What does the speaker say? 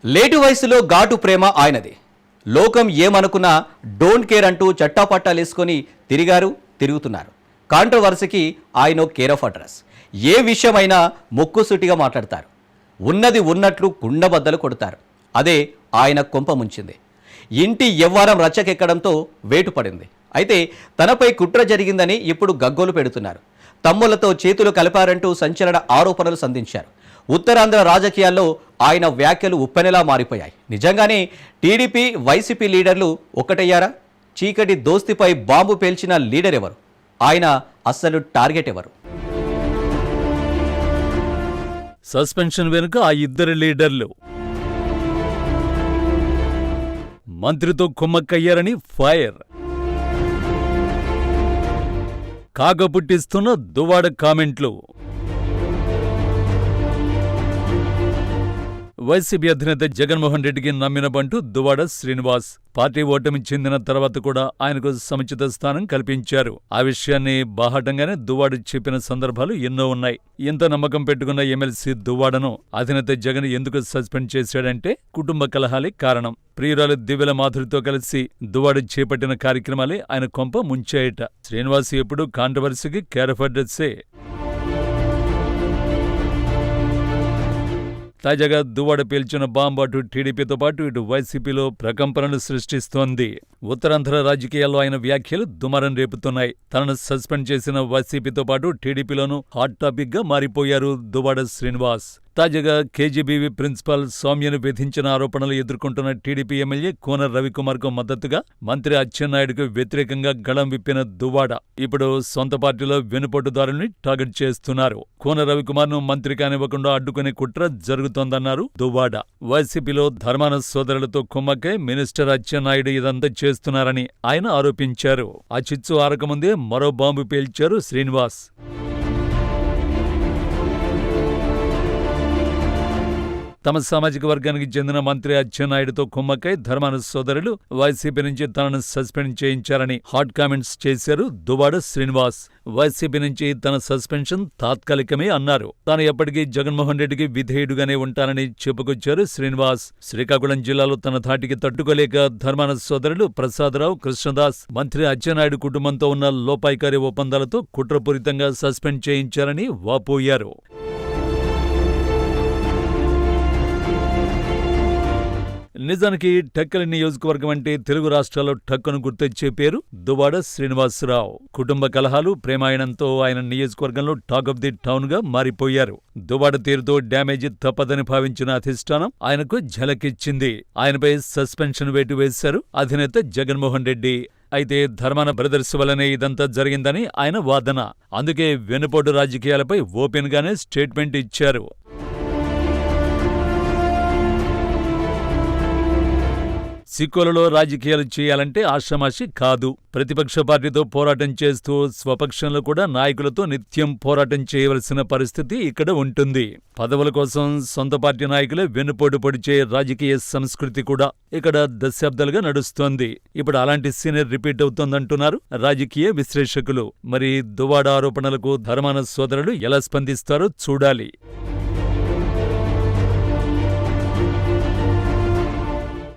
Late వయసులో ఘాటు ప్రేమ ఆయనది. లోకం ఏమనుకున్నా డోంట్ కేర్ అంటూ చట్టాపట్టాలేసుకొని తిరుగుతున్నారు. కాంట్రవర్సీకి ఆయన కేర్ ఆఫ్ అడ్రస్. ఏ విషయమైనా ముక్కుసూటిగా మాట్లాడతారు. ఉన్నది ఉన్నట్లు కుండబద్దలు కొడతారు. అదే ఆయన కొంప ముంచింది. ఇంటి యవ్వారం రచ్చకెక్కడంతో వేటు పడింది. అయితే తనపై కుట్ర జరిగిందని ఇప్పుడు గగ్గోలు పెడుతున్నారు. తమ్ములతో చేతులు కలిపారంటూ సంచలన ఆరోపణలు సంధించారు. ఉత్తరాంధ్ర రాజకీయాల్లో ఆయన వ్యాఖ్యలు ఉప్పెనలా మారిపోయాయి. నిజంగానే టీడీపీ వైసీపీ లీడర్లు ఒక్కటయ్యారా? చీకటి దోస్తిపై బాంబు పేల్చిన లీడర్ ఎవరు? ఆయన అస్సలు టార్గెట్ ఎవరు? సస్పెన్షన్ వెనుక ఆ ఇద్దరు లీడర్లు మంత్రితో కుమ్మక్కయ్యారని ఫైర్. కాగపుట్టిస్తున్న దువ్వాడ కామెంట్లు. వైసీపీ అధినేత జగన్మోహన్ రెడ్డికి నమ్మిన బంటు దువ్వాడ శ్రీనివాస్ పార్టీ ఓటమి చెందిన తర్వాత కూడా ఆయనకు సముచిత స్థానం కల్పించారు. ఆ విషయాన్ని బాహాటంగానే దువ్వాడ చెప్పిన సందర్భాలు ఎన్నో ఉన్నాయి. ఇంత నమ్మకం పెట్టుకున్న ఎమ్మెల్సీ దువ్వాడను అధినేత జగన్ ఎందుకు సస్పెండ్ చేశాడంటే కుటుంబ కలహాలే కారణం. ప్రియురాలు దివ్యల మాధురితో కలిసి దువ్వాడ చేపట్టిన కార్యక్రమాలే ఆయన కొంప ముంచాయట. శ్రీనివాస్ ఎప్పుడూ కాంట్రవర్సీకి కేర్ ఆఫ్ అడ్రస్సే. తాజాగా దువ్వాడ పేల్చిన బాంబు అటు టీడీపీతో పాటు ఇటు వైసీపీలో ప్రకంపనలు సృష్టిస్తోంది. ఉత్తరాంధ్ర రాజకీయాల్లో ఆయన వ్యాఖ్యలు దుమారం రేపుతున్నాయి. తనను సస్పెండ్ చేసిన వైసీపీతో పాటు టీడీపీలోనూ హాట్ టాపిక్ గా మారిపోయారు దువ్వాడ శ్రీనివాస్. తాజాగా కేజీబీవీ ప్రిన్సిపాల్ సౌమ్యను విధించిన ఆరోపణలు ఎదుర్కొంటున్న టీడీపీ ఎమ్మెల్యే కోన రవికుమార్కు మద్దతుగా మంత్రి అచ్చెన్నాయుడుకు వ్యతిరేకంగా గళం విప్పిన దువ్వాడ ఇప్పుడు సొంత పార్టీలో వెనుపోటుదారుల్ని టార్గెట్ చేస్తున్నారు. కోన రవికుమార్ను మంత్రి కానివ్వకుండా అడ్డుకునే కుట్ర జరుగుతోందన్నారు దువ్వాడ. వైసీపీలో ధర్మాన సోదరులతో కుమ్మక్కై మినిస్టర్ అచ్చెన్నాయుడు ఇదంతా చేస్తున్నారని ఆయన ఆరోపించారు. ఆ చిచ్చు ఆరకముందే మరో బాంబు పేల్చారు శ్రీనివాస్. తమ సామాజిక వర్గానికి చెందిన మంత్రి అచ్చెన్నాయుడుతో కుమ్మక్కై ధర్మాన సోదరులు వైసీపీ నుంచి తనను సస్పెండ్ చేయించారని హాట్ కామెంట్స్ చేశారు దువ్వాడ శ్రీనివాస్. వైసీపీ నుంచి తన సస్పెన్షన్ తాత్కాలికమే అన్నారు. తాను ఎప్పటికీ జగన్మోహన్ రెడ్డికి విధేయుడుగానే ఉంటానని చెప్పుకొచ్చారు శ్రీనివాస్. శ్రీకాకుళం జిల్లాలో తన ధాటికి తట్టుకోలేక ధర్మాన సోదరులు ప్రసాదరావు, కృష్ణదాస్ మంత్రి అచ్చెన్నాయుడు కుటుంబంతో ఉన్న లోపాయికారి ఒప్పందాలతో కుట్రపూరితంగా సస్పెండ్ చేయించారని వాపోయారు. నిజానికి టక్కలి నియోజకవర్గం అంటే తెలుగు రాష్ట్రాల్లో టక్కును గుర్తొచ్చే పేరు దువ్వాడ శ్రీనివాసరావు. కుటుంబ కలహాలు, ప్రేమాయణంతో ఆయన నియోజకవర్గంలో టాక్ ఆఫ్ ది టౌన్ గా మారిపోయారు. దువ్వాడ తీరుతో డ్యామేజీ తప్పదని భావించిన అధిష్టానం ఆయనకు ఝలకిచ్చింది. ఆయనపై సస్పెన్షన్ వేటు వేశారు అధినేత జగన్మోహన్ రెడ్డి. అయితే ధర్మాన బ్రదర్స్ వల్లనే ఇదంతా జరిగిందని ఆయన వాదన. అందుకే వెనుపోటు రాజకీయాలపై ఓపెన్ గానే స్టేట్మెంట్ ఇచ్చారు. సిక్కులలో రాజకీయాలు చేయాలంటే ఆషామాషి కాదు. ప్రతిపక్ష పార్టీతో పోరాటం చేస్తూ స్వపక్షంలో కూడా నాయకులతో నిత్యం పోరాటం చేయవలసిన పరిస్థితి ఇక్కడ ఉంటుంది. పదవుల కోసం సొంత పార్టీ నాయకులే వెన్నుపోటు పొడిచే రాజకీయ సంస్కృతి కూడా ఇక్కడ దశాబ్దాలుగా నడుస్తోంది. ఇప్పుడు అలాంటి సీన్ రిపీట్ అవుతోందంటున్నారు రాజకీయ విశ్లేషకులు. మరి దువ్వాడ ఆరోపణలకు ధర్మాన సోదరులు ఎలా స్పందిస్తారో చూడాలి.